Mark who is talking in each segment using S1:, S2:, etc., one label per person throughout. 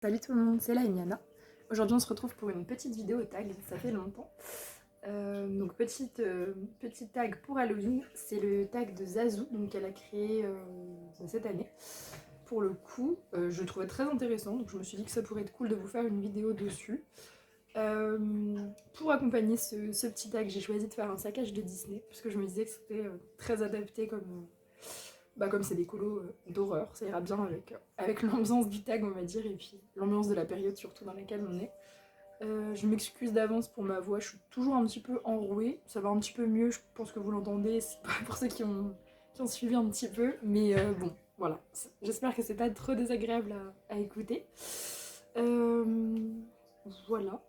S1: Salut tout le monde, c'est la Emiana. Aujourd'hui on se retrouve pour une petite vidéo tag, ça fait longtemps. Donc petit tag pour Halloween, c'est le tag de Zazu, donc qu'elle a créé cette année. Pour le coup, je le trouvais très intéressant, donc je me suis dit que ça pourrait être cool de vous faire une vidéo dessus. Pour accompagner ce petit tag, j'ai choisi de faire un saccage de Disney, parce que je me disais que c'était très adapté comme c'est des colos d'horreur, ça ira bien avec l'ambiance du tag, on va dire, et puis l'ambiance de la période surtout dans laquelle on est. Je m'excuse d'avance pour ma voix, je suis toujours un petit peu enrouée, ça va un petit peu mieux, je pense que vous l'entendez, c'est pas pour ceux qui ont suivi un petit peu, mais bon, voilà. J'espère que c'est pas trop désagréable à écouter. Voilà.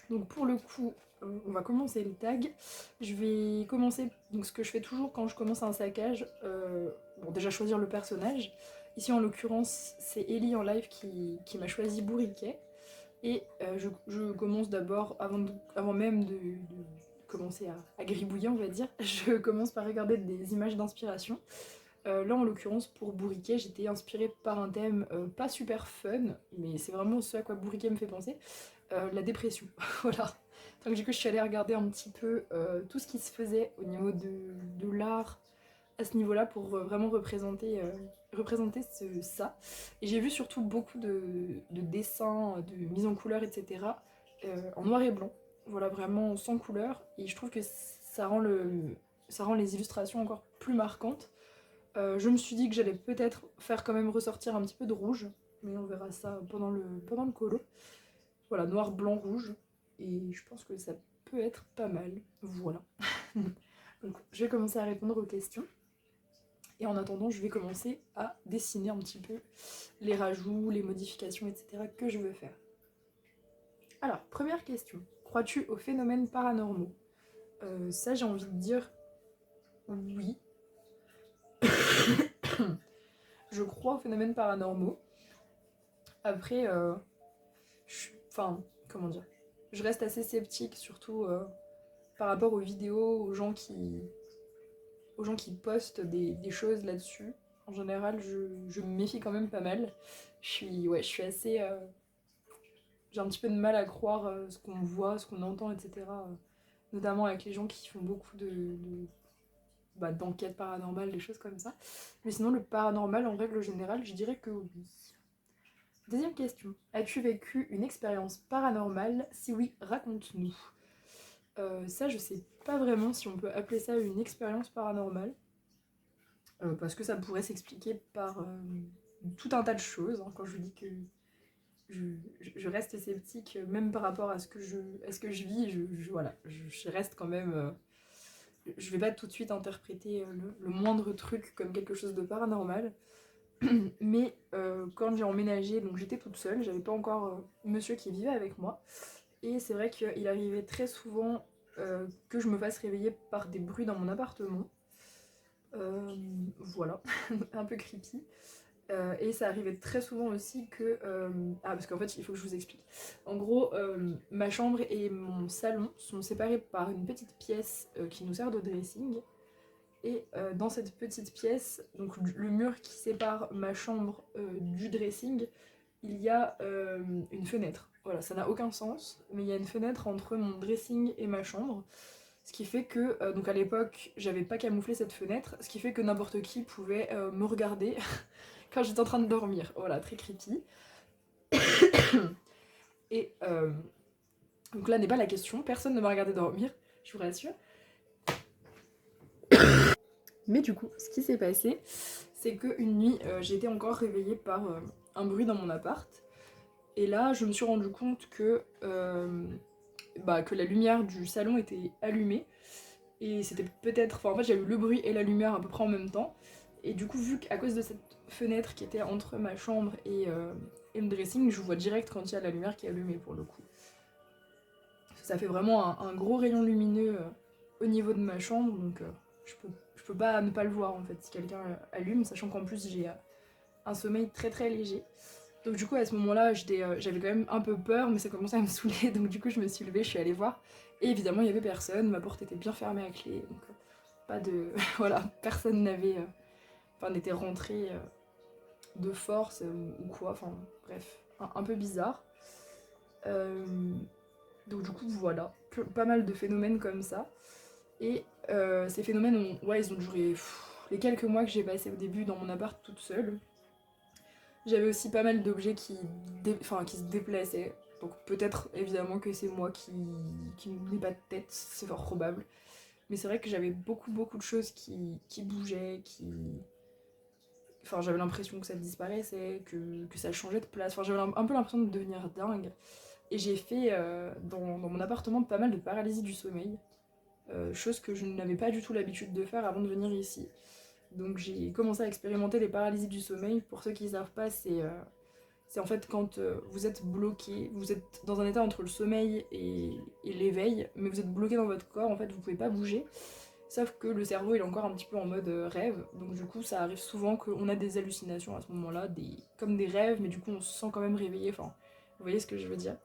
S1: Donc pour le coup, on va commencer le tag. Je vais commencer, donc ce que je fais toujours quand je commence un saccage, bon déjà choisir le personnage. Ici en l'occurrence c'est Ellie en live qui m'a choisi Bourriquet. Et je commence d'abord, avant même de commencer à gribouiller on va dire, je commence par regarder des images d'inspiration. Là en l'occurrence pour Bourriquet j'étais inspirée par un thème pas super fun, mais c'est vraiment ce à quoi Bourriquet me fait penser. La dépression, voilà. Donc du coup je suis allée regarder un petit peu tout ce qui se faisait au niveau de l'art à ce niveau-là pour vraiment représenter ça. Et j'ai vu surtout beaucoup de dessins, de mise en couleur, etc. En noir et blanc. Voilà, vraiment sans couleur. Et je trouve que ça rend les illustrations encore plus marquantes. Je me suis dit que j'allais peut-être faire quand même ressortir un petit peu de rouge. Mais on verra ça pendant le colo. Voilà, noir, blanc, rouge. Et je pense que ça peut être pas mal. Voilà. Donc, je vais commencer à répondre aux questions. Et en attendant, je vais commencer à dessiner un petit peu les rajouts, les modifications, etc. que je veux faire. Alors, première question. Crois-tu aux phénomènes paranormaux? Ça, j'ai envie de dire oui. Je crois aux phénomènes paranormaux. Après, enfin, comment dire, je reste assez sceptique, surtout par rapport aux vidéos, aux gens qui postent des choses là-dessus. En général, je me méfie quand même pas mal. Je suis assez... j'ai un petit peu de mal à croire ce qu'on voit, ce qu'on entend, etc. Notamment avec les gens qui font beaucoup d'enquêtes paranormales, des choses comme ça. Mais sinon, le paranormal, en règle générale, je dirais que oui. Deuxième question. As-tu vécu une expérience paranormale? Si oui, raconte-nous. Ça, je sais pas vraiment si on peut appeler ça une expérience paranormale. Parce que ça pourrait s'expliquer par tout un tas de choses. Hein, quand je vous dis que je reste sceptique, même par rapport à ce que je vis, voilà, je reste quand même... je vais pas tout de suite interpréter le moindre truc comme quelque chose de paranormal. Mais quand j'ai emménagé, donc j'étais toute seule, j'avais pas encore monsieur qui vivait avec moi. Et c'est vrai qu'il arrivait très souvent que je me fasse réveiller par des bruits dans mon appartement. Voilà, un peu creepy. Et ça arrivait très souvent aussi que... Ah, parce qu'en fait, il faut que je vous explique. En gros, ma chambre et mon salon sont séparés par une petite pièce qui nous sert de dressing. Et dans cette petite pièce, donc le mur qui sépare ma chambre du dressing, il y a une fenêtre. Voilà, ça n'a aucun sens, mais il y a une fenêtre entre mon dressing et ma chambre. Ce qui fait que, donc à l'époque, j'avais pas camouflé cette fenêtre, ce qui fait que n'importe qui pouvait me regarder quand j'étais en train de dormir. Voilà, très creepy. Et donc là n'est pas la question, personne ne m'a regardé dormir, je vous rassure. Mais du coup, ce qui s'est passé, c'est qu'une nuit, j'ai été encore réveillée par un bruit dans mon appart. Et là, je me suis rendu compte que la lumière du salon était allumée. Et c'était peut-être... Enfin, en fait, j'avais eu le bruit et la lumière à peu près en même temps. Et du coup, vu qu'à cause de cette fenêtre qui était entre ma chambre et le dressing, je vois direct quand il y a la lumière qui est allumée pour le coup. Ça fait vraiment un gros rayon lumineux au niveau de ma chambre, donc je peux pas ne pas le voir en fait si quelqu'un allume, sachant qu'en plus j'ai un sommeil très très léger. Donc du coup à ce moment-là j'avais quand même un peu peur, mais ça commençait à me saouler, donc du coup je me suis levée, je suis allée voir. Et évidemment il y avait personne, ma porte était bien fermée à clé, donc pas de... voilà, personne n'était rentré de force ou quoi, enfin bref. un peu bizarre. Donc du coup voilà, pas mal de phénomènes comme ça. Et ces phénomènes, ils ont duré les quelques mois que j'ai passé au début dans mon appart toute seule. J'avais aussi pas mal d'objets qui se déplaçaient. Donc peut-être évidemment que c'est moi qui n'ai pas de tête, c'est fort probable. Mais c'est vrai que j'avais beaucoup de choses qui bougeaient, Enfin, j'avais l'impression que ça disparaissait, que ça changeait de place. Enfin, j'avais un peu l'impression de devenir dingue. Et j'ai fait dans mon appartement pas mal de paralysie du sommeil. Chose que je n'avais pas du tout l'habitude de faire avant de venir ici. Donc j'ai commencé à expérimenter les paralysies du sommeil. Pour ceux qui ne savent pas, c'est en fait quand vous êtes bloqué, vous êtes dans un état entre le sommeil et l'éveil, mais vous êtes bloqué dans votre corps, en fait vous pouvez pas bouger. Sauf que le cerveau il est encore un petit peu en mode rêve, donc du coup ça arrive souvent qu'on a des hallucinations à ce moment-là, comme des rêves, mais du coup on se sent quand même réveillé, enfin vous voyez ce que je veux dire.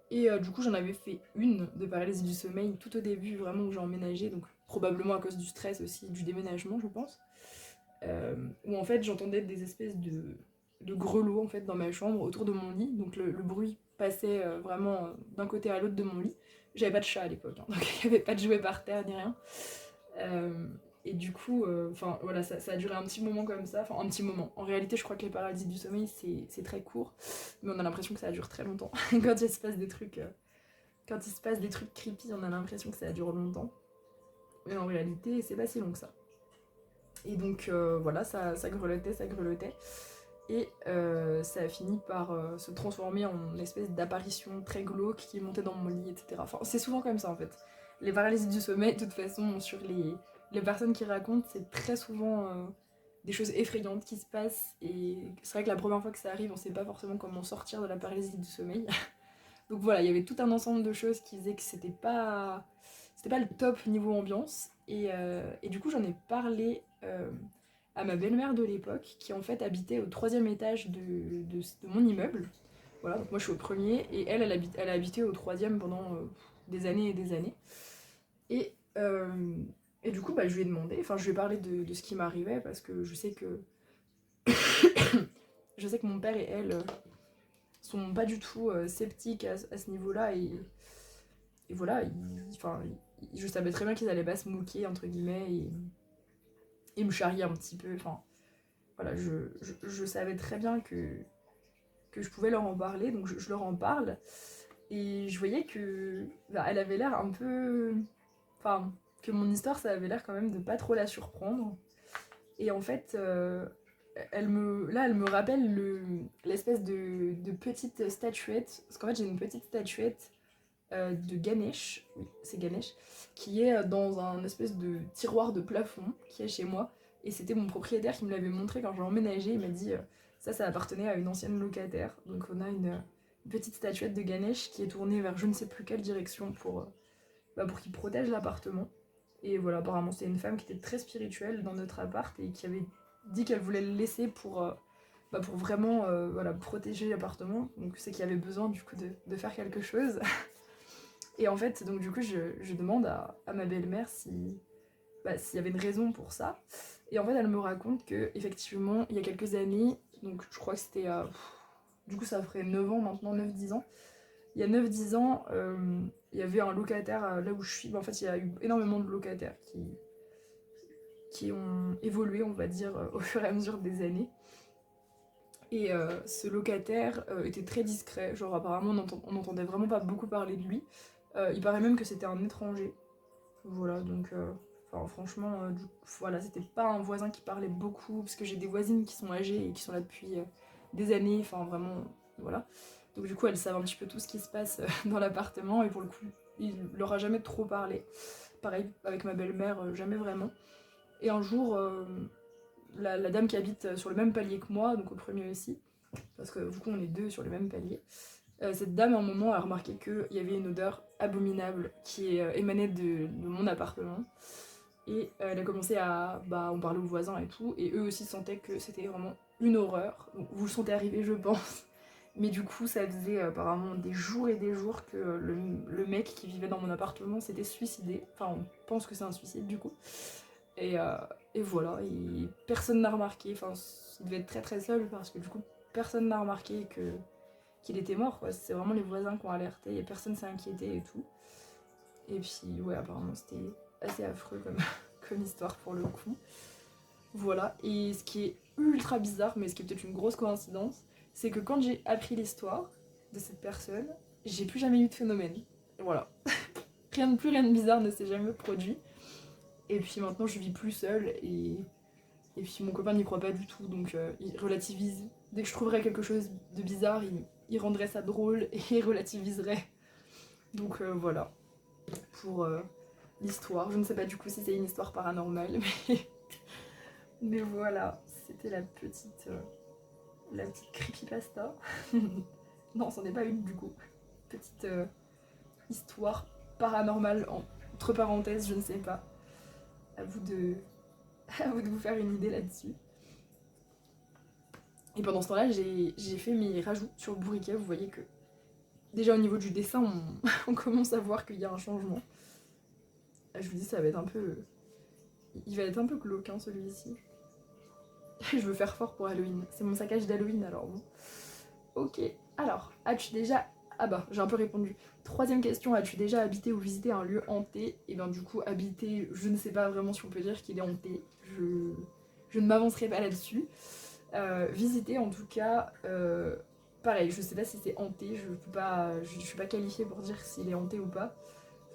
S1: Et du coup j'en avais fait une de paralysie du sommeil tout au début, vraiment où j'ai emménagé, donc probablement à cause du stress aussi, du déménagement je pense. Où en fait j'entendais des espèces de grelots en fait dans ma chambre autour de mon lit, donc le bruit passait vraiment d'un côté à l'autre de mon lit. J'avais pas de chat à l'époque, hein, donc il n'y avait pas de jouets par terre ni rien. Euh, et du coup, enfin voilà, ça a duré un petit moment comme ça, enfin un petit moment. En réalité, je crois que les paralysies du sommeil c'est très court, mais on a l'impression que ça dure très longtemps. Quand il se passe des trucs creepy, on a l'impression que ça dure longtemps. Mais en réalité, c'est pas si long que ça. Et donc voilà, ça grelottait, ça grelottait. Et ça a fini par se transformer en une espèce d'apparition très glauque qui montait dans mon lit, etc. Enfin, c'est souvent comme ça en fait. Les paralysies du sommeil, de toute façon, sur les personnes qui racontent, c'est très souvent des choses effrayantes qui se passent. Et c'est vrai que la première fois que ça arrive, on sait pas forcément comment sortir de la paralysie du sommeil. Donc voilà, il y avait tout un ensemble de choses qui faisaient que c'était pas le top niveau ambiance. Et du coup, j'en ai parlé à ma belle-mère de l'époque, qui en fait habitait au troisième étage de mon immeuble. Voilà, donc moi je suis au premier, et elle a habité au troisième pendant des années et des années. Et, euh, et du coup, bah, je lui ai demandé, enfin je lui ai parlé de ce qui m'arrivait, parce que je sais que mon père et elle sont pas du tout sceptiques à ce niveau-là, et voilà, je savais très bien qu'ils allaient pas se moquer, entre guillemets, et me charrier un petit peu, enfin voilà, je savais très bien que je pouvais leur en parler, donc je leur en parle. Et je voyais que bah, elle avait l'air un peu... Enfin, que mon histoire, ça avait l'air quand même de pas trop la surprendre. Et en fait, elle me rappelle l'espèce de petite statuette. Parce qu'en fait, j'ai une petite statuette de Ganesh, oui, c'est Ganesh, qui est dans un espèce de tiroir de plafond qui est chez moi. Et c'était mon propriétaire qui me l'avait montré quand j'ai emménagé. Il m'a dit ça appartenait à une ancienne locataire. Donc on a une petite statuette de Ganesh qui est tournée vers je ne sais plus quelle direction pour qu'il protège l'appartement. Et voilà, apparemment c'est une femme qui était très spirituelle dans notre appart et qui avait dit qu'elle voulait le laisser pour vraiment voilà, protéger l'appartement. Donc c'est qu'il y avait besoin du coup de faire quelque chose. Et en fait, donc du coup, je demande à ma belle-mère s'il y avait une raison pour ça. Et en fait, elle me raconte que effectivement, il y a quelques années, donc je crois que c'était... du coup, ça ferait 9 ans maintenant, 9-10 ans. Il y a 9-10 ans, il y avait un locataire là où je suis. En fait, il y a eu énormément de locataires qui ont évolué, on va dire, au fur et à mesure des années. Et ce locataire était très discret. Genre, apparemment, on n'entendait vraiment pas beaucoup parler de lui. Il paraît même que c'était un étranger. Voilà, donc franchement, voilà, c'était pas un voisin qui parlait beaucoup, parce que j'ai des voisines qui sont âgées et qui sont là depuis des années, enfin vraiment, voilà. Donc du coup, elles savent un petit peu tout ce qui se passe dans l'appartement, et pour le coup, il leur a jamais trop parlé. Pareil, avec ma belle-mère, jamais vraiment. Et un jour, la dame qui habite sur le même palier que moi, donc au premier aussi, parce que du coup, on est deux sur le même palier, cette dame, à un moment, a remarqué qu'il y avait une odeur abominable qui émanait de mon appartement. Et elle a commencé à en parler aux voisins et tout. Et eux aussi sentaient que c'était vraiment une horreur. Donc vous le sentez arriver, je pense. Mais du coup, ça faisait apparemment des jours et des jours que le mec qui vivait dans mon appartement s'était suicidé. Enfin, on pense que c'est un suicide du coup. Et, euh, et voilà, et personne n'a remarqué. Enfin, il devait être très très seul parce que du coup, personne n'a remarqué qu'il était mort, quoi. C'est vraiment les voisins qui ont alerté et personne s'est inquiété et tout. Et puis, ouais, apparemment, c'était assez affreux comme, comme histoire pour le coup. Voilà, et ce qui est ultra bizarre, mais ce qui est peut-être une grosse coïncidence, c'est que quand j'ai appris l'histoire de cette personne, j'ai plus jamais eu de phénomène. Et voilà. Plus rien de bizarre ne s'est jamais produit. Et puis maintenant, je vis plus seule et puis mon copain n'y croit pas du tout, donc il relativise. Dès que je trouverais quelque chose de bizarre, il rendrait ça drôle et il relativiserait. Donc voilà, pour l'histoire. Je ne sais pas du coup si c'est une histoire paranormale, mais voilà, c'était la petite creepypasta. Non, c'en est pas une du coup. Petite histoire paranormale, entre parenthèses, je ne sais pas. À vous de, à vous de vous faire une idée là-dessus. Et pendant ce temps-là, j'ai fait mes rajouts sur le bourriquet. Vous voyez que déjà au niveau du dessin, on commence à voir qu'il y a un changement. Je vous dis, ça va être un peu... Il va être un peu glauque, hein, celui-ci. Je veux faire fort pour Halloween. C'est mon saccage d'Halloween, alors bon. Ok. Alors, as-tu déjà... Ah bah, j'ai un peu répondu. Troisième question, as-tu déjà habité ou visité un lieu hanté? Et bien du coup, habiter, je ne sais pas vraiment si on peut dire qu'il est hanté. Je ne m'avancerai pas là-dessus. Visiter en tout cas, pareil, je sais pas si c'est hanté, je suis pas qualifiée pour dire s'il est hanté ou pas.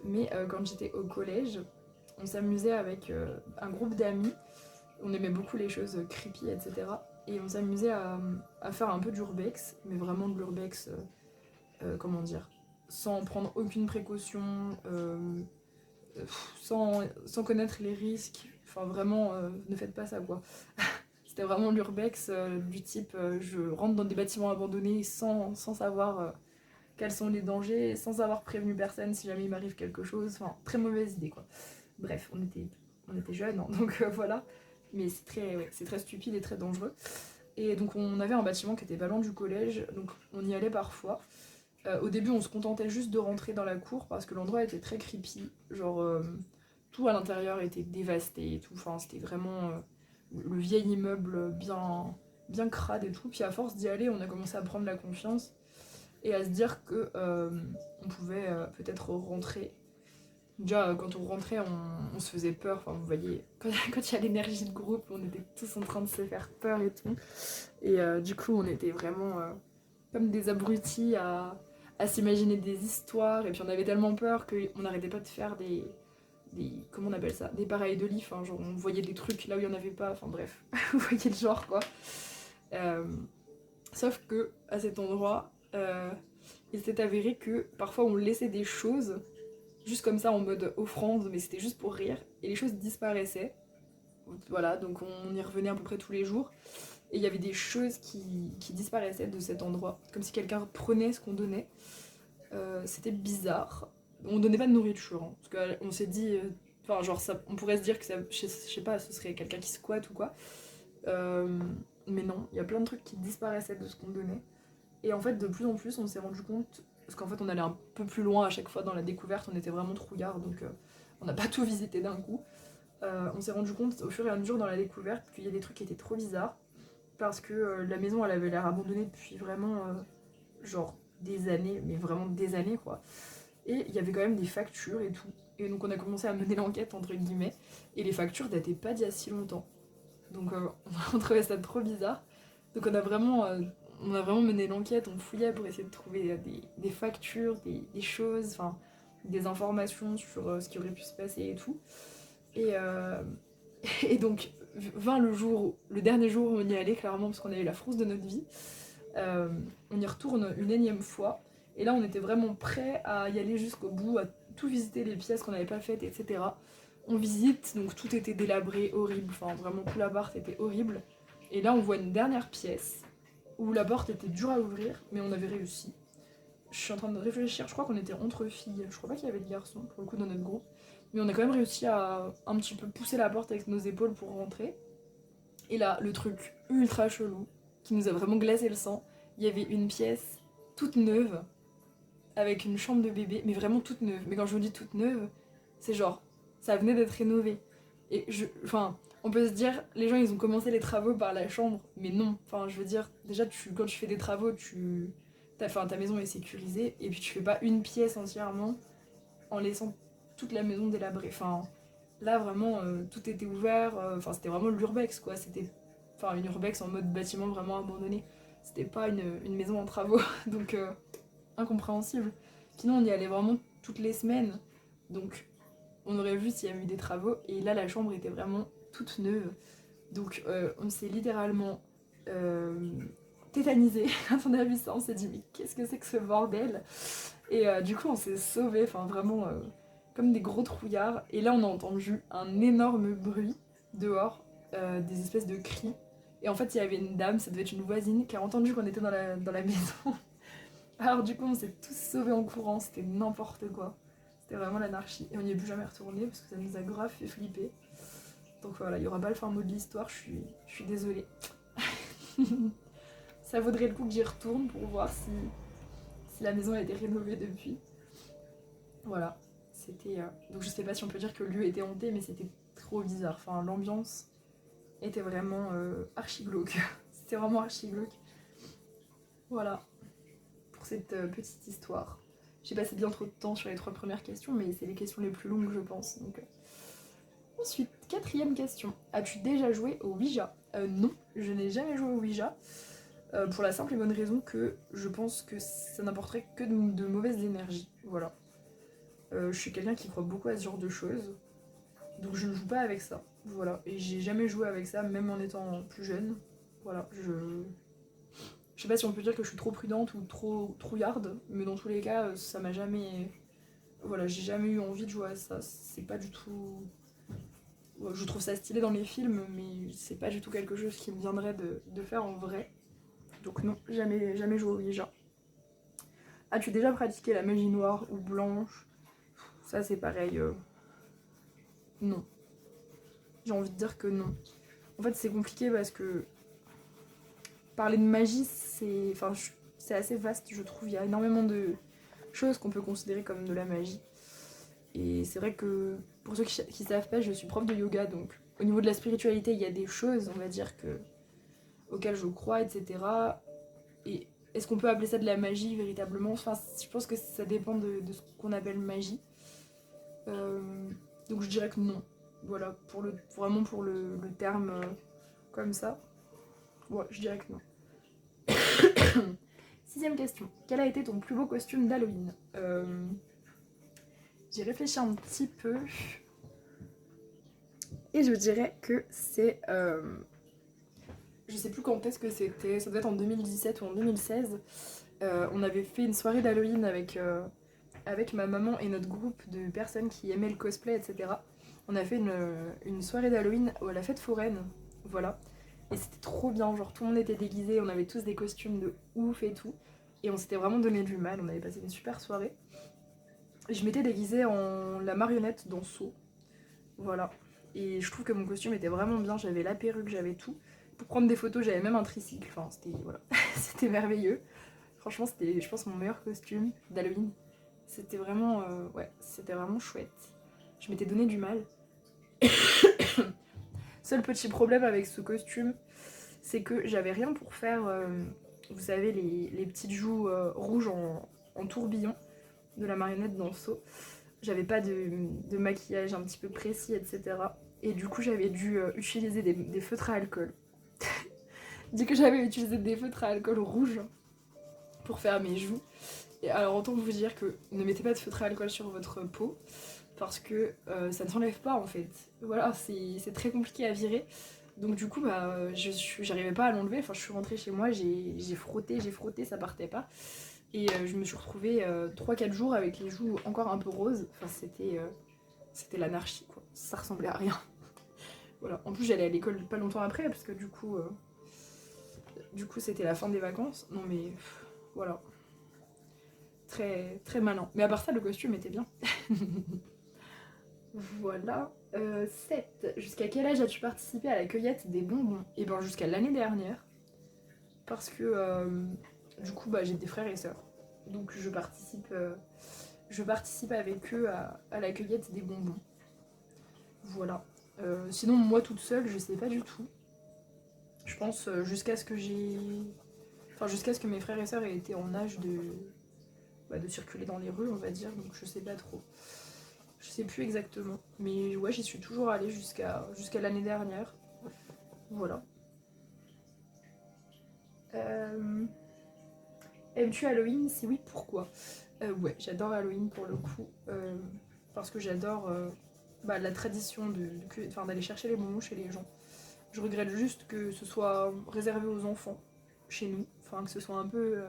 S1: Mais quand j'étais au collège, on s'amusait avec un groupe d'amis. On aimait beaucoup les choses creepy, etc. Et on s'amusait à faire un peu d'urbex, mais vraiment de l'urbex, comment dire, sans prendre aucune précaution, sans connaître les risques. Enfin, vraiment, ne faites pas ça, quoi. C'était vraiment l'urbex du type je rentre dans des bâtiments abandonnés sans savoir quels sont les dangers, sans avoir prévenu personne si jamais il m'arrive quelque chose. Enfin, très mauvaise idée, quoi. Bref, on était jeunes, hein, donc voilà. Mais c'est très stupide et très dangereux. Et donc on avait un bâtiment qui était pas loin du collège, donc on y allait parfois. Au début, on se contentait juste de rentrer dans la cour parce que l'endroit était très creepy. Genre, tout à l'intérieur était dévasté et tout. Enfin, c'était vraiment le vieil immeuble bien crade et tout. Puis à force d'y aller, on a commencé à prendre la confiance et à se dire que on pouvait peut-être rentrer. Déjà, quand on rentrait, on se faisait peur. Enfin, vous voyez, quand il y a l'énergie de groupe, on était tous en train de se faire peur et tout. Et du coup, on était vraiment comme des abrutis à s'imaginer des histoires. Et puis, on avait tellement peur qu'on n'arrêtait pas de faire comment on appelle ça, des pareils de lit. Enfin, genre, on voyait des trucs là où il n'y en avait pas. Enfin, bref, vous voyez le genre, quoi. Sauf que, à cet endroit, il s'est avéré que parfois, on laissait des choses juste comme ça en mode offrande, mais c'était juste pour rire, et les choses disparaissaient. Voilà, donc on y revenait à peu près tous les jours, et il y avait des choses qui disparaissaient de cet endroit, comme si quelqu'un prenait ce qu'on donnait. C'était bizarre. On donnait pas de nourriture, hein, parce qu'on s'est dit... Enfin, genre, ça, on pourrait se dire que ça, je sais pas, ce serait quelqu'un qui squatte ou quoi. Mais non, il y a plein de trucs qui disparaissaient de ce qu'on donnait. Et en fait, de plus en plus, on s'est rendu compte, parce qu'en fait, on allait un peu plus loin à chaque fois dans la découverte, on était vraiment trouillards, donc on n'a pas tout visité d'un coup. On s'est rendu compte au fur et à mesure dans la découverte qu'il y a des trucs qui étaient trop bizarres, parce que la maison, elle avait l'air abandonnée depuis vraiment, genre, des années, mais vraiment des années, quoi. Et il y avait quand même des factures et tout. Et donc on a commencé à mener l'enquête, entre guillemets, et les factures dataient pas d'il y a si longtemps. Donc on trouvait ça trop bizarre. Donc on a vraiment mené l'enquête, on fouillait pour essayer de trouver des factures, des choses, enfin des informations sur ce qui aurait pu se passer et tout. Et, et donc vint le dernier jour où on y allait clairement parce qu'on a eu la frousse de notre vie. On y retourne une énième fois. Et là on était vraiment prêts à y aller jusqu'au bout, à tout visiter les pièces qu'on n'avait pas faites, etc. On visite, donc tout était délabré, horrible, enfin vraiment tout l'appart était horrible. Et là on voit une dernière pièce où la porte était dure à ouvrir, mais on avait réussi. Je suis en train de réfléchir, je crois qu'on était entre filles, je crois pas qu'il y avait de garçons pour le coup dans notre groupe. Mais on a quand même réussi à un petit peu pousser la porte avec nos épaules pour rentrer. Et là, le truc ultra chelou, qui nous a vraiment glacé le sang, il y avait une pièce toute neuve, avec une chambre de bébé, mais vraiment toute neuve. Mais quand je vous dis toute neuve, c'est genre, ça venait d'être rénové. Et enfin, on peut se dire, les gens ils ont commencé les travaux par la chambre, mais non. Enfin, je veux dire, déjà quand tu fais des travaux, ta maison est sécurisée, et puis tu fais pas une pièce entièrement en laissant toute la maison délabrée. Enfin, là vraiment, tout était ouvert, enfin c'était vraiment l'urbex quoi, c'était une urbex en mode bâtiment vraiment abandonné. C'était pas une maison en travaux, donc incompréhensible. Sinon on y allait vraiment toutes les semaines, donc on aurait vu s'il y avait eu des travaux, et là la chambre était vraiment toute neuve. Donc on s'est littéralement tétanisé quand on a vu ça, on s'est dit mais qu'est-ce que c'est que ce bordel. Et du coup on s'est sauvés, enfin vraiment comme des gros trouillards. Et là on a entendu un énorme bruit dehors, des espèces de cris. Et en fait il y avait une dame, ça devait être une voisine, qui a entendu qu'on était dans la maison. Alors du coup on s'est tous sauvés en courant, c'était n'importe quoi. C'était vraiment l'anarchie. Et on n'y est plus jamais retourné parce que ça nous a grave fait flipper. Donc voilà, il n'y aura pas le fin mot de l'histoire, je suis désolée. Ça vaudrait le coup que j'y retourne pour voir si la maison a été rénovée depuis. Voilà, c'était... Donc je sais pas si on peut dire que le lieu était hanté, mais c'était trop bizarre. Enfin, l'ambiance était vraiment archi glauque. C'était vraiment archi glauque. Voilà, pour cette petite histoire. J'ai passé bien trop de temps sur les 3 premières questions, mais c'est les questions les plus longues, je pense. Donc, Ensuite, 4e question. As-tu déjà joué au Ouija? Non, je n'ai jamais joué au Ouija. Pour la simple et bonne raison que je pense que ça n'apporterait que de mauvaises énergies. Voilà. Je suis quelqu'un qui croit beaucoup à ce genre de choses. Donc je ne joue pas avec ça. Voilà. Et j'ai jamais joué avec ça, même en étant plus jeune. Voilà. Je sais pas si on peut dire que je suis trop prudente ou trop trouillarde, mais dans tous les cas, ça m'a jamais... Voilà, j'ai jamais eu envie de jouer à ça. C'est pas du tout... Je trouve ça stylé dans les films, mais c'est pas du tout quelque chose qui me viendrait de faire en vrai. Donc non, jamais joué au Ouija. As-tu déjà pratiqué la magie noire ou blanche? Ça c'est pareil, non. J'ai envie de dire que non. En fait c'est compliqué parce que parler de magie c'est assez vaste je trouve. Il y a énormément de choses qu'on peut considérer comme de la magie. Et c'est vrai que pour ceux qui savent pas, je suis prof de yoga, donc au niveau de la spiritualité il y a des choses on va dire auxquelles je crois, etc. Et est-ce qu'on peut appeler ça de la magie véritablement? Enfin, je pense que ça dépend de ce qu'on appelle magie. Donc je dirais que non. Voilà, vraiment pour le terme comme ça. Ouais, je dirais que non. 6e question. Quel a été ton plus beau costume d'Halloween? J'ai réfléchi un petit peu. Et je dirais que c'est... je sais plus quand est-ce que c'était. Ça doit être en 2017 ou en 2016. On avait fait une soirée d'Halloween avec ma maman et notre groupe de personnes qui aimaient le cosplay, etc. On a fait une soirée d'Halloween à la fête foraine, voilà. Et c'était trop bien, genre tout le monde était déguisé, on avait tous des costumes de ouf et tout. Et on s'était vraiment donné du mal, on avait passé une super soirée. Je m'étais déguisée en la marionnette dans Saw, voilà. Et je trouve que mon costume était vraiment bien, j'avais la perruque, j'avais tout. Pour prendre des photos, j'avais même un tricycle, enfin c'était voilà. C'était merveilleux. Franchement, c'était, je pense, mon meilleur costume d'Halloween. C'était vraiment, ouais, c'était vraiment chouette. Je m'étais donné du mal. Seul petit problème avec ce costume, c'est que j'avais rien pour faire, vous savez, les petites joues rouges en tourbillon de la marionnette dans le seau. J'avais pas de maquillage un petit peu précis, etc. Et du coup, j'avais dû utiliser des feutres à alcool. Du coup, j'avais utilisé des feutres à alcool rouges pour faire mes joues. Et alors, autant vous dire que ne mettez pas de feutre à alcool sur votre peau, parce que ça ne s'enlève pas en fait. Voilà, c'est très compliqué à virer. Donc du coup, bah, j'arrivais pas à l'enlever. Enfin, je suis rentrée chez moi, j'ai frotté, ça partait pas. Et je me suis retrouvée 3-4 jours avec les joues encore un peu roses. Enfin, c'était l'anarchie, quoi. Ça ressemblait à rien. Voilà. En plus, j'allais à l'école pas longtemps après, parce que du coup, c'était la fin des vacances. Non mais, voilà. Très, très malin. Mais à part ça, le costume était bien. Voilà. 7. Jusqu'à quel âge as-tu participé à la cueillette des bonbons? Et ben jusqu'à l'année dernière. Parce que du coup bah, j'ai des frères et sœurs. Donc je participe avec eux à la cueillette des bonbons. Voilà. Sinon moi toute seule je sais pas du tout. Je pense jusqu'à ce que j'ai Enfin, jusqu'à ce que mes frères et sœurs aient été en âge de circuler dans les rues, on va dire, donc je sais pas trop. Je sais plus exactement. Mais ouais, j'y suis toujours allée jusqu'à l'année dernière. Voilà. Aimes-tu Halloween? Si oui, pourquoi? Ouais, j'adore Halloween pour le coup. Parce que j'adore la tradition d'aller chercher les bonbons chez les gens. Je regrette juste que ce soit réservé aux enfants chez nous. Enfin, que ce soit un peu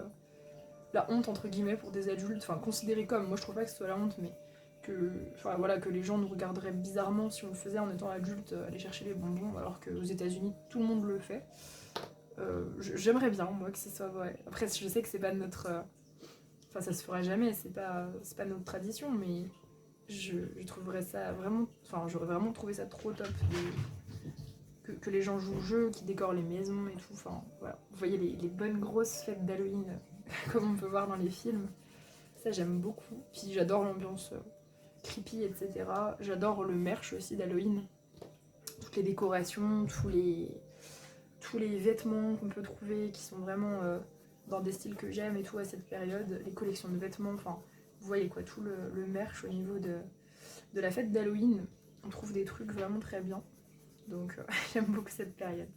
S1: la honte entre guillemets pour des adultes. Enfin, considéré comme. Moi, je trouve pas que ce soit la honte, mais que les gens nous regarderaient bizarrement si on le faisait en étant adulte, aller chercher les bonbons, alors qu'aux États-Unis tout le monde le fait. J'aimerais bien moi que ce soit vrai. Après, je sais que c'est pas notre. Enfin, ça se fera jamais, c'est pas notre tradition, mais je trouverais ça vraiment. Enfin, j'aurais vraiment trouvé ça trop top que les gens jouent au jeu, qu'ils décorent les maisons et tout. Enfin, voilà. Vous voyez les bonnes grosses fêtes d'Halloween, comme on peut voir dans les films. Ça, j'aime beaucoup. Puis j'adore l'ambiance creepy, etc. J'adore le merch aussi d'Halloween. Toutes les décorations, tous les vêtements qu'on peut trouver qui sont vraiment dans des styles que j'aime et tout à cette période. Les collections de vêtements, enfin, vous voyez quoi, tout le merch au niveau de la fête d'Halloween. On trouve des trucs vraiment très bien. Donc j'aime beaucoup cette période.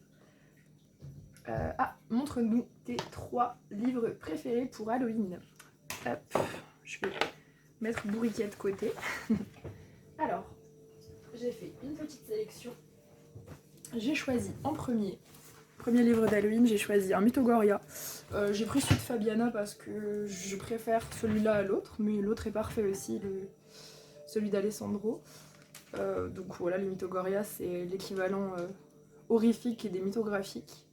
S1: Montre-nous tes 3 livres préférés pour Halloween. Hop, je vais mettre Bourriquet de côté. Alors, j'ai fait une petite sélection. J'ai choisi en premier livre d'Halloween, j'ai choisi un Mythogoria. J'ai pris celui de Fabiana parce que je préfère celui-là à l'autre, mais l'autre est parfait aussi, celui d'Alessandro. Donc voilà, les Mythogoria, c'est l'équivalent horrifique des mythographiques.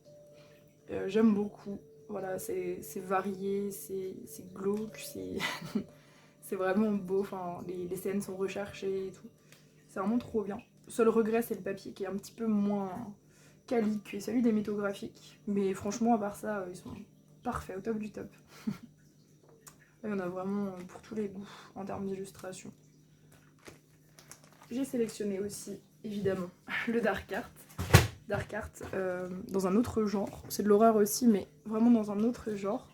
S1: J'aime beaucoup. Voilà, c'est varié, c'est glauque, c'est vraiment beau. Enfin, les scènes sont recherchées et tout. C'est vraiment trop bien. Le seul regret, c'est le papier qui est un petit peu moins quali que celui des mythographiques. Mais franchement, à part ça, ils sont parfaits, au top du top. Il y en a vraiment pour tous les goûts en termes d'illustration. J'ai sélectionné aussi, évidemment, le Dark Art. Dark Art dans un autre genre. C'est de l'horreur aussi, mais vraiment dans un autre genre.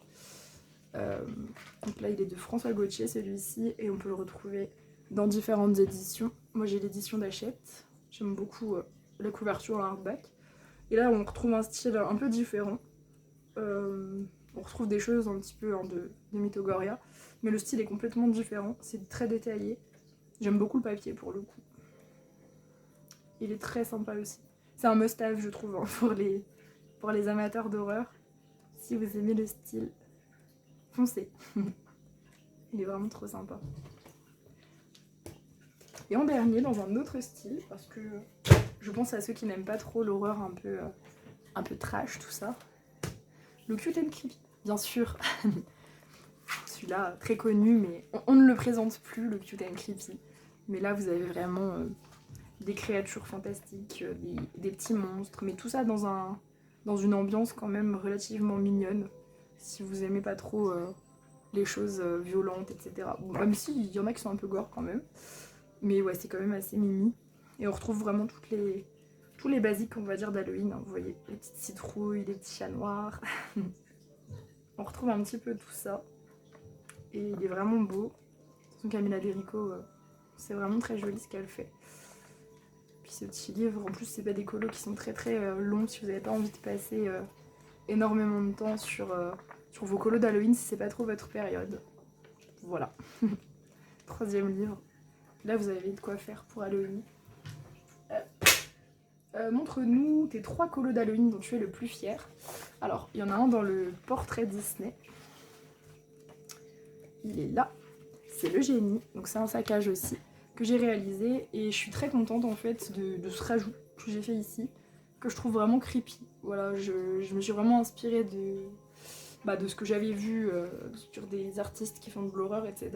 S1: Donc là, il est de François Gauthier, celui-ci, et on peut le retrouver dans différentes éditions. Moi, j'ai l'édition d'Hachette. J'aime beaucoup la couverture en hardback. Et là, on retrouve un style un peu différent. On retrouve des choses un petit peu de Mythogoria, mais le style est complètement différent. C'est très détaillé. J'aime beaucoup le papier pour le coup. Il est très sympa aussi. C'est un must-have, je trouve, hein, pour les amateurs d'horreur. Si vous aimez le style, foncez. Il est vraiment trop sympa. Et en dernier, dans un autre style, parce que je pense à ceux qui n'aiment pas trop l'horreur un peu trash, tout ça. Le Cute and Creepy, bien sûr. Celui-là, très connu, mais on ne le présente plus, le Cute and Creepy. Mais là, vous avez vraiment des créatures fantastiques, des petits monstres, mais tout ça dans une ambiance quand même relativement mignonne. Si vous aimez pas trop les choses violentes, etc. Bon, même si il y en a qui sont un peu gore quand même. Mais ouais, c'est quand même assez mimi. Et on retrouve vraiment tous les basiques, on va dire, d'Halloween. Hein. Vous voyez, les petites citrouilles, les petits chats noirs. On retrouve un petit peu tout ça. Et il est vraiment beau. Camilla Derico, c'est vraiment très joli ce qu'elle fait. Puis ce petit livre, en plus, c'est pas des colos qui sont très très longs si vous n'avez pas envie de passer énormément de temps sur vos colos d'Halloween si c'est pas trop votre période. Voilà. 3e livre. Là, vous avez de quoi faire pour Halloween. Montre-nous tes 3 colos d'Halloween dont tu es le plus fier. Alors, il y en a un dans le portrait Disney. Il est là. C'est le génie. Donc c'est un saccage aussi que j'ai réalisé. Et je suis très contente en fait de ce rajout que j'ai fait ici. Que je trouve vraiment creepy. Voilà, je me suis vraiment inspirée de ce que j'avais vu sur des artistes qui font de l'horreur, etc.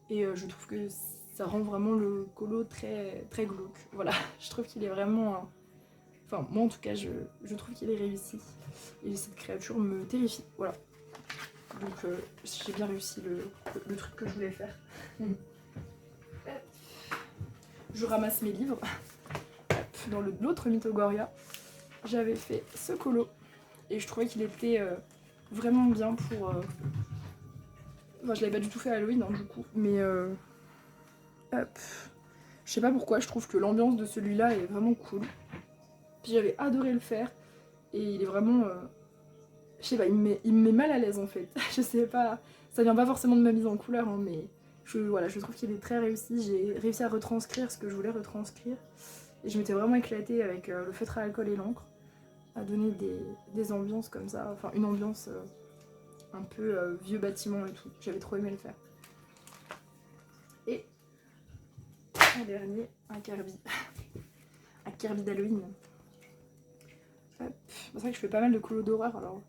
S1: Et je trouve que ça rend vraiment le colo très, très glauque. Voilà, je trouve qu'il est vraiment... Enfin, moi en tout cas, je trouve qu'il est réussi. Et cette créature me terrifie, voilà. Donc j'ai bien réussi le truc que je voulais faire. Je ramasse mes livres. Dans l'autre Mythogoria, j'avais fait ce colo. Et je trouvais qu'il était vraiment bien pour... Enfin, je l'avais pas du tout fait à Halloween, hein, du coup, mais... Hop. Je sais pas pourquoi, je trouve que l'ambiance de celui-là est vraiment cool. Puis j'avais adoré le faire, et il est vraiment... Je sais pas, il me met mal à l'aise en fait. Je sais pas, ça vient pas forcément de ma mise en couleur, hein, mais voilà, je trouve qu'il est très réussi. J'ai réussi à retranscrire ce que je voulais retranscrire. Et je m'étais vraiment éclatée avec le feutre à alcool et l'encre, à donner des ambiances comme ça, enfin une ambiance un peu vieux bâtiment et tout. J'avais trop aimé le faire. Et un dernier, un Kirby. Un Kirby d'Halloween. C'est vrai que je fais pas mal de colos d'horreur, alors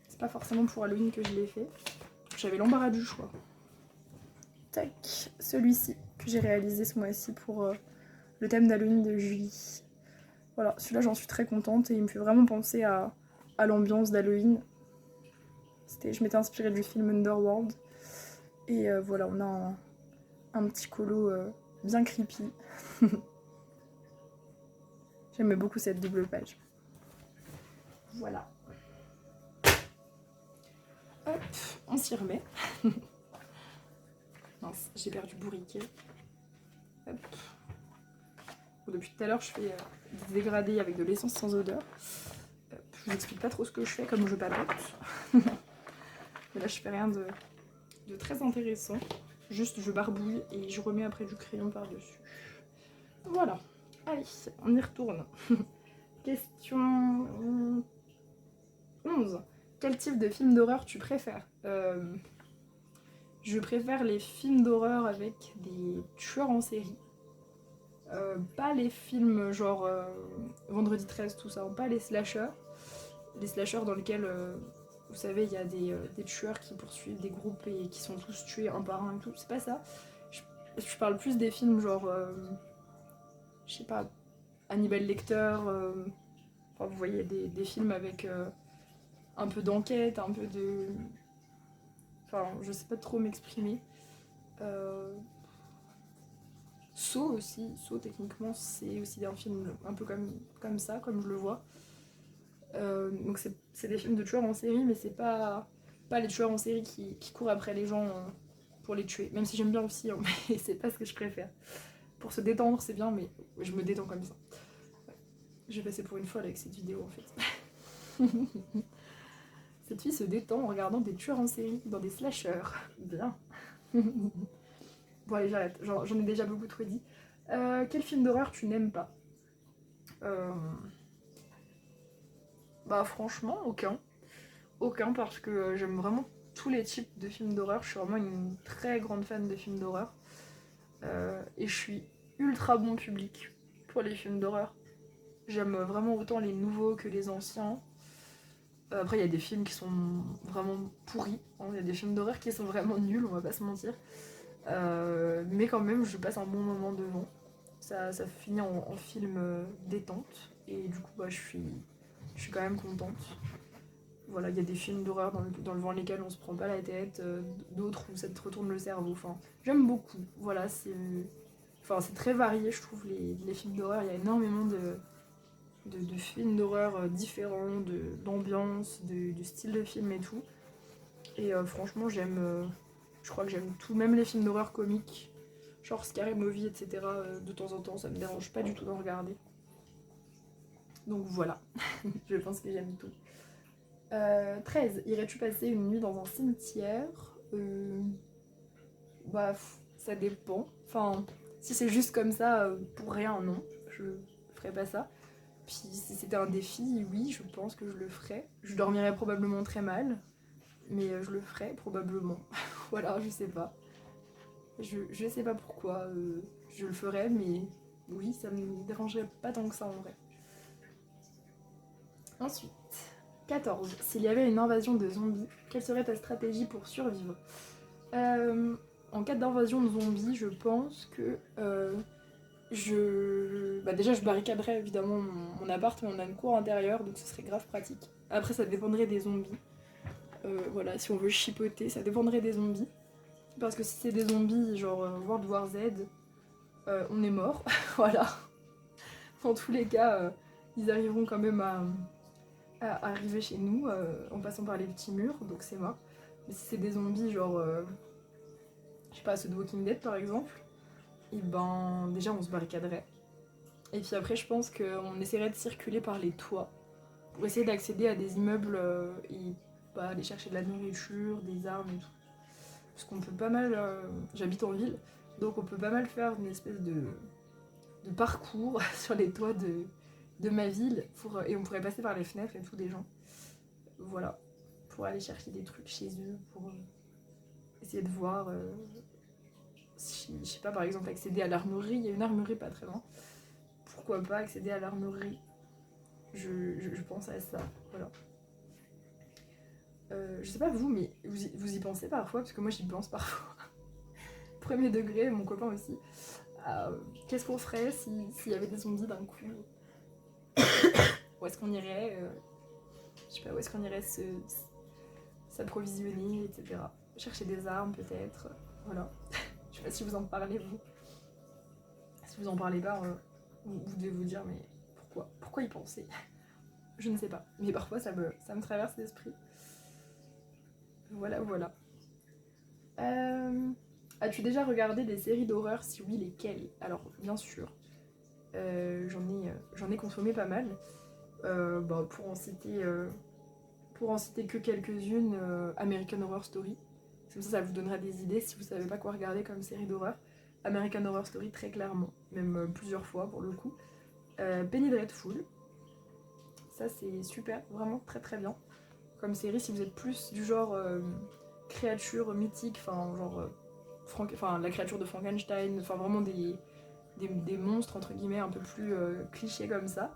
S1: c'est pas forcément pour Halloween que je l'ai fait. J'avais l'embarras du choix. Tac, celui-ci que j'ai réalisé ce mois-ci pour le thème d'Halloween de Julie. Voilà, celui-là j'en suis très contente et il me fait vraiment penser à l'ambiance d'Halloween. Je m'étais inspirée du film Underworld. Et voilà, on a un petit colo bien creepy. J'aimais beaucoup cette double page. Voilà. Hop, on s'y remet. Mince, j'ai perdu bourriquet. Hop. Bon, depuis tout à l'heure, je fais des dégradés avec de l'essence sans odeur. Je vous explique pas trop ce que je fais, comme je papote. Mais là, je fais rien de très intéressant. Juste, je barbouille et je remets après du crayon par-dessus. Voilà. Allez, on y retourne. Question 11. Quel type de film d'horreur tu préfères? Je préfère les films d'horreur avec des tueurs en série. Pas les films genre Vendredi 13, tout ça, hein, pas les slashers. Les slashers dans lesquels, vous savez, il y a des tueurs qui poursuivent des groupes et qui sont tous tués un par un et tout. C'est pas ça. Je parle plus des films genre, je sais pas, Hannibal Lecter. Enfin, vous voyez, des films avec un peu d'enquête, un peu de... Enfin, je sais pas trop m'exprimer. Saw aussi, Saw techniquement c'est aussi un film un peu comme ça, comme je le vois. Donc c'est des films de tueurs en série, mais c'est pas les tueurs en série qui courent après les gens pour les tuer. Même si j'aime bien aussi, hein, mais c'est pas ce que je préfère. Pour se détendre c'est bien, mais je me détends comme ça. Je vais passer pour une folle avec cette vidéo en fait. Cette fille se détend en regardant des tueurs en série dans des slashers. Bien. Bon allez, j'arrête, j'en ai déjà beaucoup trop dit. Quel film d'horreur tu n'aimes pas? Bah franchement, aucun. Aucun, parce que j'aime vraiment tous les types de films d'horreur. Je suis vraiment une très grande fan de films d'horreur. Et je suis ultra bon public pour les films d'horreur. J'aime vraiment autant les nouveaux que les anciens. Après, il y a des films qui sont vraiment pourris. Hein. Il y a des films d'horreur qui sont vraiment nuls, on va pas se mentir. Mais quand même, je passe un bon moment devant. Ça finit en film détente. Et du coup, bah, je suis quand même contente. Voilà, il y a des films d'horreur devant lesquels on se prend pas la tête, d'autres où ça te retourne le cerveau. Enfin, j'aime beaucoup. Voilà, c'est très varié, je trouve, les films d'horreur. Il y a énormément de films d'horreur différents, d'ambiance, du style de film et tout. Et franchement, je crois que j'aime tout, même les films d'horreur comiques, genre Scary Movie, etc. De temps en temps, ça me dérange pas du tout d'en regarder. Donc voilà, je pense que j'aime tout. 13. Irais-tu passer une nuit dans un cimetière? Bah, ça dépend. Enfin, si c'est juste comme ça, pour rien, non. Je ferais pas ça. Puis si c'était un défi, oui, je pense que je le ferais. Je dormirais probablement très mal, mais je le ferais probablement. Voilà, je sais pas. Je sais pas pourquoi je le ferais, mais oui, ça me dérangerait pas tant que ça en vrai. Ensuite, 14. S'il y avait une invasion de zombies, quelle serait ta stratégie pour survivre? En cas d'invasion de zombies, je pense que déjà, je barricaderais évidemment mon appart, mais on a une cour intérieure, donc ce serait grave pratique. Après, ça dépendrait des zombies. Voilà, si on veut chipoter, ça dépendrait des zombies. Parce que si c'est des zombies genre World War Z, on est mort. Voilà. Dans tous les cas, ils arriveront quand même à arriver chez nous en passant par les petits murs, donc c'est mort. Mais si c'est des zombies genre, je sais pas, ceux de Walking Dead par exemple, et ben déjà on se barricaderait. Et puis après je pense qu'on essaierait de circuler par les toits pour essayer d'accéder à des immeubles et bah, aller chercher de la nourriture, des armes et tout. Parce qu'on peut pas mal, j'habite en ville, donc on peut pas mal faire une espèce de parcours sur les toits de ma ville et on pourrait passer par les fenêtres et tout des gens. Voilà, pour aller chercher des trucs chez eux, pour essayer de voir, si, je sais pas, par exemple accéder à l'armurerie, il y a une armurerie pas très loin. Pourquoi pas accéder à l'armurerie? Je pense à ça, voilà. Je sais pas vous, mais vous y pensez parfois, parce que moi j'y pense parfois. Premier degré, mon copain aussi. Qu'est-ce qu'on ferait s'il y avait des zombies d'un coup? Où est-ce qu'on irait je sais pas, où est-ce qu'on irait s'approvisionner, etc. Chercher des armes peut-être, voilà. Je sais pas si vous en parlez vous. Si vous en parlez pas, vous devez vous dire mais pourquoi y penser? Je ne sais pas, mais parfois ça me traverse l'esprit. Voilà, voilà. As-tu déjà regardé des séries d'horreur? Si oui, lesquelles? Alors, bien sûr, j'en ai consommé pas mal. Bah, pour en citer que quelques-unes, American Horror Story. Comme ça vous donnera des idées si vous savez pas quoi regarder comme série d'horreur. American Horror Story, très clairement, même plusieurs fois pour le coup. Penny Dreadful, ça c'est super, vraiment très très bien. Comme série, si vous êtes plus du genre créature mythique, enfin genre la créature de Frankenstein, enfin vraiment des monstres entre guillemets un peu plus clichés comme ça.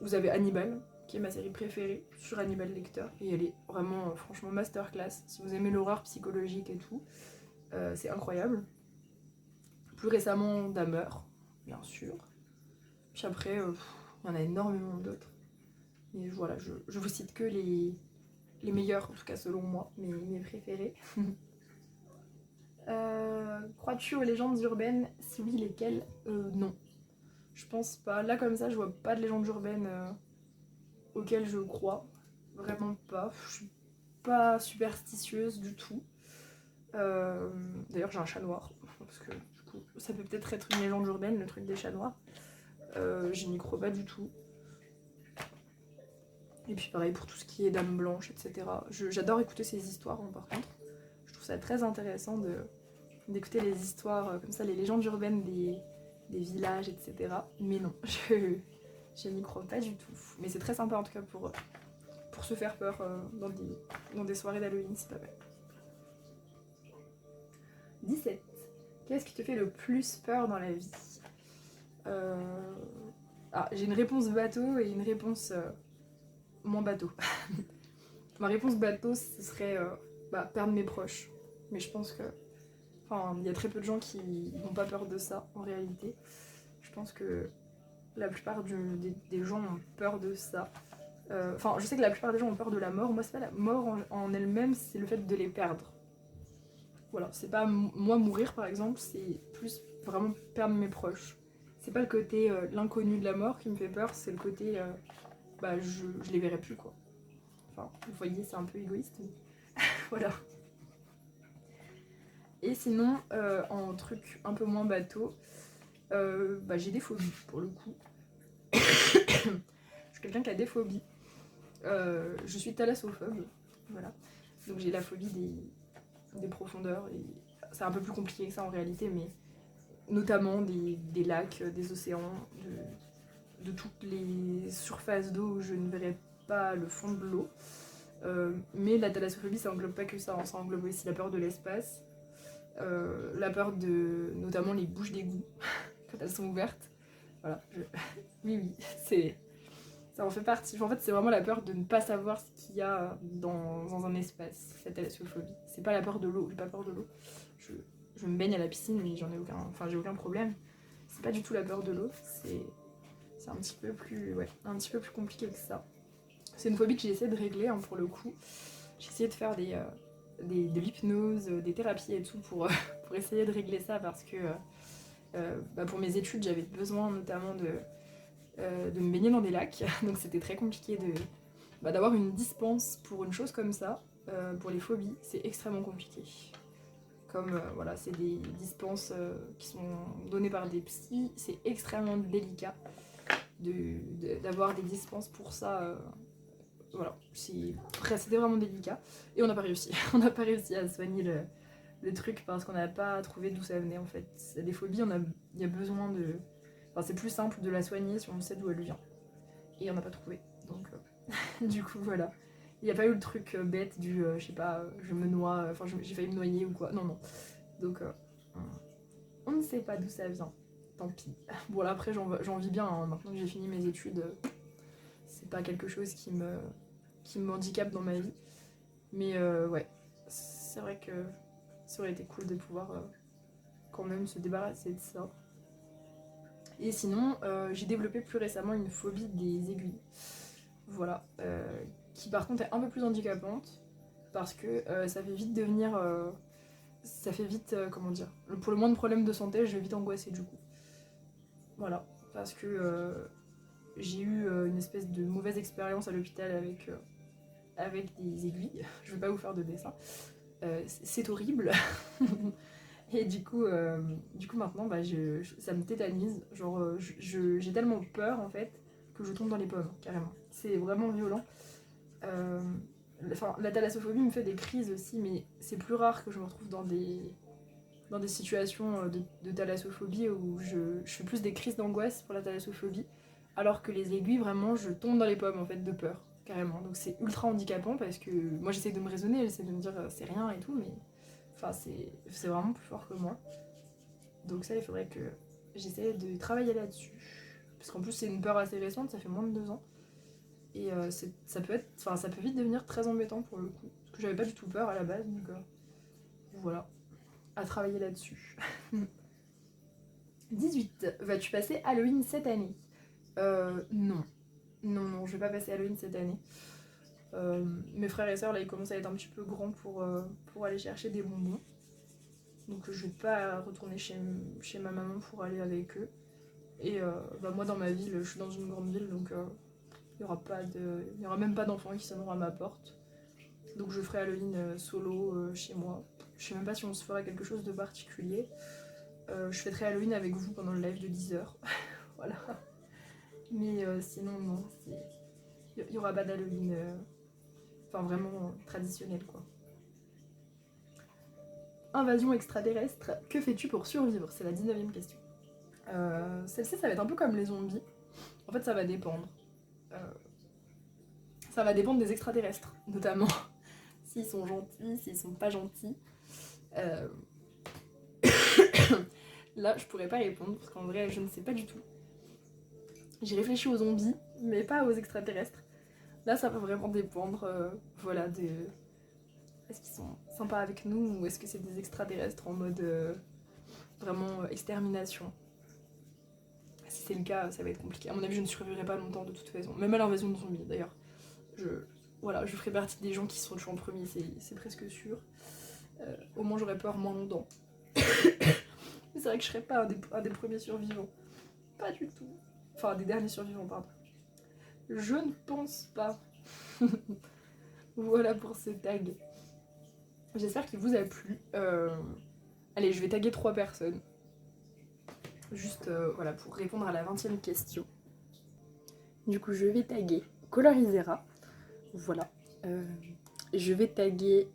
S1: Vous avez Hannibal, qui est ma série préférée sur Hannibal Lecter, et elle est vraiment franchement masterclass. Si vous aimez l'horreur psychologique et tout, c'est incroyable. Plus récemment, Dahmer, bien sûr. Puis après, il y en a énormément d'autres. Mais voilà, je vous cite que les meilleurs, en tout cas selon moi, mes préférés. Crois-tu aux légendes urbaines? Si oui, lesquelles? Non. Je pense pas. Là, comme ça, je vois pas de légendes urbaines auxquelles je crois. Vraiment pas. Je suis pas superstitieuse du tout. D'ailleurs, j'ai un chat noir. Parce que du coup, ça peut peut-être être une légende urbaine, le truc des chats noirs. Je n'y crois pas du tout. Et puis pareil pour tout ce qui est Dame Blanche, etc. J'adore écouter ces histoires, par contre. Je trouve ça très intéressant d'écouter les histoires comme ça, les légendes urbaines des villages, etc. Mais non, je n'y crois pas du tout. Mais c'est très sympa en tout cas pour se faire peur dans des soirées d'Halloween, c'est pas mal. 17. Qu'est-ce qui te fait le plus peur dans la vie? J'ai une réponse bateau et une réponse moins bateau. Ma réponse bateau, ce serait perdre mes proches. Mais je pense que... Enfin, il y a très peu de gens qui n'ont pas peur de ça, en réalité. Je pense que la plupart des gens ont peur de ça. Enfin, je sais que la plupart des gens ont peur de la mort. Moi, c'est pas la mort en elle-même, c'est le fait de les perdre. Voilà, c'est pas moi mourir, par exemple, c'est plus vraiment perdre mes proches. C'est pas le côté l'inconnu de la mort qui me fait peur, c'est le côté je les verrai plus, quoi. Enfin, vous voyez, c'est un peu égoïste, mais voilà. Et sinon, en truc un peu moins bateau, j'ai des phobies, pour le coup. Je suis quelqu'un qui a des phobies. Je suis thalassophobe, voilà. Donc j'ai la phobie des profondeurs, et c'est un peu plus compliqué que ça en réalité, mais notamment des lacs, des océans, de toutes les surfaces d'eau où je ne verrai pas le fond de l'eau. Mais la thalassophobie, ça englobe pas que ça, ça englobe aussi la peur de l'espace, la peur de notamment les bouches d'égout quand elles sont ouvertes. Voilà, oui, ça en fait partie. En fait, c'est vraiment la peur de ne pas savoir ce qu'il y a dans un espace, cette thalassophobie. C'est pas la peur de l'eau, j'ai pas peur de l'eau. Je me baigne à la piscine, mais j'ai aucun problème. C'est pas du tout la peur de l'eau, c'est un petit peu plus compliqué que ça. C'est une phobie que j'ai essayé de régler, pour le coup. J'ai essayé de faire de l'hypnose, des thérapies et tout pour essayer de régler ça parce que pour mes études, j'avais besoin notamment de me baigner dans des lacs, donc c'était très compliqué d'avoir une dispense pour une chose comme ça. Pour les phobies, c'est extrêmement compliqué. Comme voilà, c'est des dispenses qui sont données par des psys, c'est extrêmement délicat d'avoir des dispenses pour ça. Voilà, c'était vraiment délicat. Et on n'a pas réussi. On n'a pas réussi à soigner le truc parce qu'on n'a pas trouvé d'où ça venait en fait. Les phobies, il y a besoin de... Enfin, c'est plus simple de la soigner si on sait d'où elle vient. Et on n'a pas trouvé. Donc, du coup, voilà. Il n'y a pas eu le truc bête du, je sais pas, je me noie, enfin j'ai failli me noyer ou quoi. Non, non. Donc, on ne sait pas d'où ça vient. Tant pis. Bon, là, après, j'en vis bien. Hein. Maintenant que j'ai fini mes études, c'est pas quelque chose qui me handicape dans ma vie. Mais ouais, c'est vrai que ça aurait été cool de pouvoir quand même se débarrasser de ça. Et sinon, j'ai développé plus récemment une phobie des aiguilles. Voilà. Qui par contre est un peu plus handicapante parce que ça fait vite devenir... comment dire... Pour le moins de problèmes de santé, je vais vite angoisser du coup. Voilà. Parce que j'ai eu une espèce de mauvaise expérience à l'hôpital avec des aiguilles. Je vais pas vous faire de dessin. C'est horrible. Et du coup maintenant, ça me tétanise. Genre, j'ai tellement peur en fait que je tombe dans les pommes, carrément. C'est vraiment violent. La thalassophobie me fait des crises aussi, mais c'est plus rare que je me retrouve dans des situations de thalassophobie où je fais plus des crises d'angoisse pour la thalassophobie, alors que les aiguilles, vraiment, je tombe dans les pommes en fait de peur, carrément. Donc c'est ultra handicapant parce que moi j'essaie de me raisonner, j'essaie de me dire c'est rien et tout, mais enfin c'est vraiment plus fort que moi. Donc ça, il faudrait que j'essaie de travailler là-dessus. Parce qu'en plus c'est une peur assez récente, ça fait moins de 2 ans. Et ça peut vite devenir très embêtant pour le coup. Parce que j'avais pas du tout peur à la base, donc voilà. À travailler là-dessus. 18. Vas-tu passer Halloween cette année ? Non. Non, je vais pas passer Halloween cette année. Mes frères et sœurs, là, ils commencent à être un petit peu grands pour aller chercher des bonbons. Donc je vais pas retourner chez ma maman pour aller avec eux. Et moi, dans ma ville, je suis dans une grande ville, donc il y aura même pas d'enfants qui sonneront à ma porte. Donc je ferai Halloween solo chez moi. Je sais même pas si on se fera quelque chose de particulier. Je fêterai Halloween avec vous pendant le live de 10h. Voilà. Mais sinon, non. Il y aura pas d'Halloween vraiment traditionnel, quoi. Invasion extraterrestre, que fais-tu pour survivre ? C'est la 19e question. Celle-ci, ça va être un peu comme les zombies. En fait, ça va dépendre. Ça va dépendre des extraterrestres, notamment. S'ils sont gentils, s'ils sont pas gentils. Là, je pourrais pas répondre, parce qu'en vrai, je ne sais pas du tout. J'ai réfléchi aux zombies, mais pas aux extraterrestres. Là, ça va vraiment dépendre, est-ce qu'ils sont sympas avec nous, ou est-ce que c'est des extraterrestres en mode vraiment extermination. Si c'est le cas, ça va être compliqué. À mon avis, je ne survivrai pas longtemps de toute façon. Même à l'invasion de zombies, d'ailleurs. Je ferai partie des gens qui sont tués en premier, c'est presque sûr. Au moins, j'aurai peur moins longtemps. Mais c'est vrai que je serais pas un des premiers survivants. Pas du tout. Enfin, des derniers survivants, pardon. Je ne pense pas. Voilà pour ce tag. J'espère qu'il vous a plu. Allez, je vais taguer 3 personnes. Juste pour répondre à la 20e question. Du coup, je vais taguer Colorisera. Voilà. Je vais taguer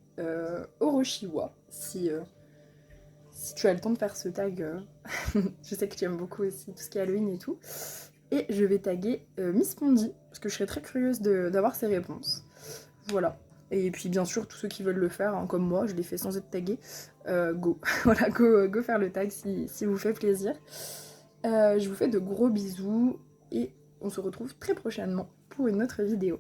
S1: Oroshiwa si tu as le temps de faire ce tag. Je sais que tu aimes beaucoup aussi tout ce qui est Halloween et tout. Et je vais taguer Miss Pondy, parce que je serais très curieuse d'avoir ses réponses. Voilà. Et puis bien sûr, tous ceux qui veulent le faire, hein, comme moi, je l'ai fait sans être tagué, go. Voilà, go faire le tag si vous fait plaisir. Je vous fais de gros bisous et on se retrouve très prochainement pour une autre vidéo.